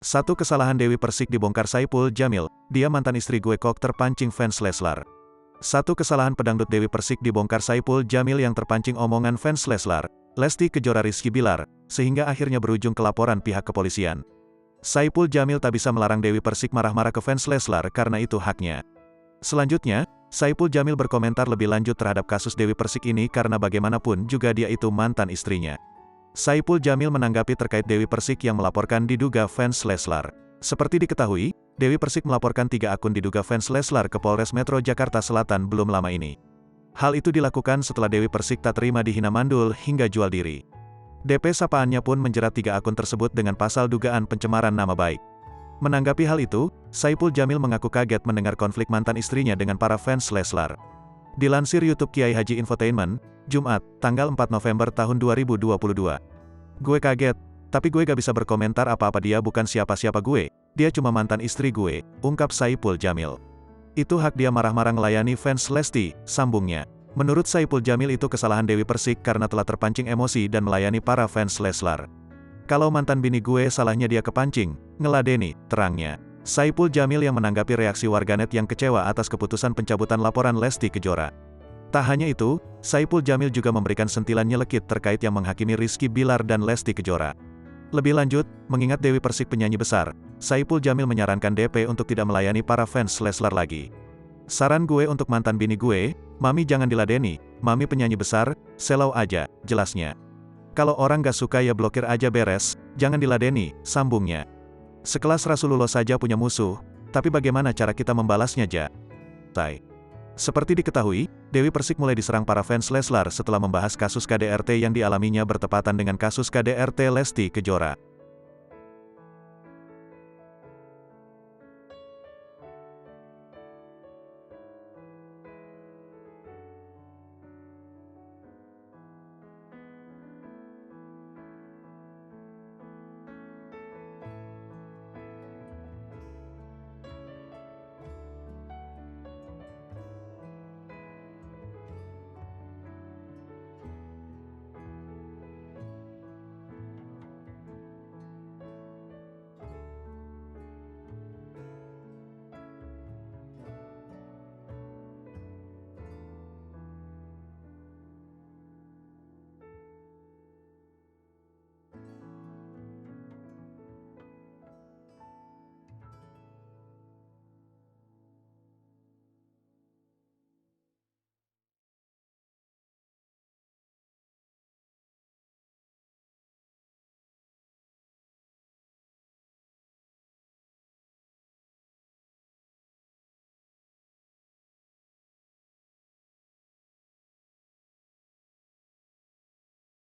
Satu kesalahan Dewi Persik dibongkar Saipul Jamil, dia mantan istri gue kok terpancing fans Leslar. Satu kesalahan pedangdut Dewi Persik dibongkar Saipul Jamil yang terpancing omongan fans Leslar, Lesti Kejora Rizky Bilar, sehingga akhirnya berujung ke laporan pihak kepolisian. Saipul Jamil tak bisa melarang Dewi Persik marah-marah ke fans Leslar karena itu haknya. Selanjutnya, Saipul Jamil berkomentar lebih lanjut terhadap kasus Dewi Persik ini karena bagaimanapun juga dia itu mantan istrinya. Saipul Jamil menanggapi terkait Dewi Persik yang melaporkan diduga fans Leslar. Seperti diketahui, Dewi Persik melaporkan 3 akun diduga fans Leslar ke Polres Metro Jakarta Selatan belum lama ini. Hal itu dilakukan setelah Dewi Persik tak terima dihina mandul hingga jual diri. DP sapaannya pun menjerat 3 akun tersebut dengan pasal dugaan pencemaran nama baik. Menanggapi hal itu, Saipul Jamil mengaku kaget mendengar konflik mantan istrinya dengan para fans Leslar. Dilansir YouTube Kiai Haji Infotainment, Jumat, tanggal 4 November tahun 2022. Gue kaget, tapi gue gak bisa berkomentar apa-apa, dia bukan siapa-siapa gue, dia cuma mantan istri gue, ungkap Saipul Jamil. Itu hak dia marah-marah melayani fans Lesti, sambungnya. Menurut Saipul Jamil itu kesalahan Dewi Persik karena telah terpancing emosi dan melayani para fans Leslar. Kalau mantan bini gue salahnya dia kepancing, ngeladeni, terangnya. Saipul Jamil yang menanggapi reaksi warganet yang kecewa atas keputusan pencabutan laporan Lesti Kejora. Tak hanya itu, Saipul Jamil juga memberikan sentilan nyelekit terkait yang menghakimi Rizky Bilar dan Lesti Kejora. Lebih lanjut, mengingat Dewi Persik penyanyi besar, Saipul Jamil menyarankan DP untuk tidak melayani para fans Leslar lagi. Saran gue untuk mantan bini gue, Mami jangan diladeni, Mami penyanyi besar, selau aja, jelasnya. Kalau orang gak suka ya blokir aja beres, jangan diladeni, sambungnya. Sekelas Rasulullah saja punya musuh, tapi bagaimana cara kita membalasnya, Ja? Seperti diketahui, Dewi Persik mulai diserang para fans Leslar setelah membahas kasus KDRT yang dialaminya bertepatan dengan kasus KDRT Lesti Kejora.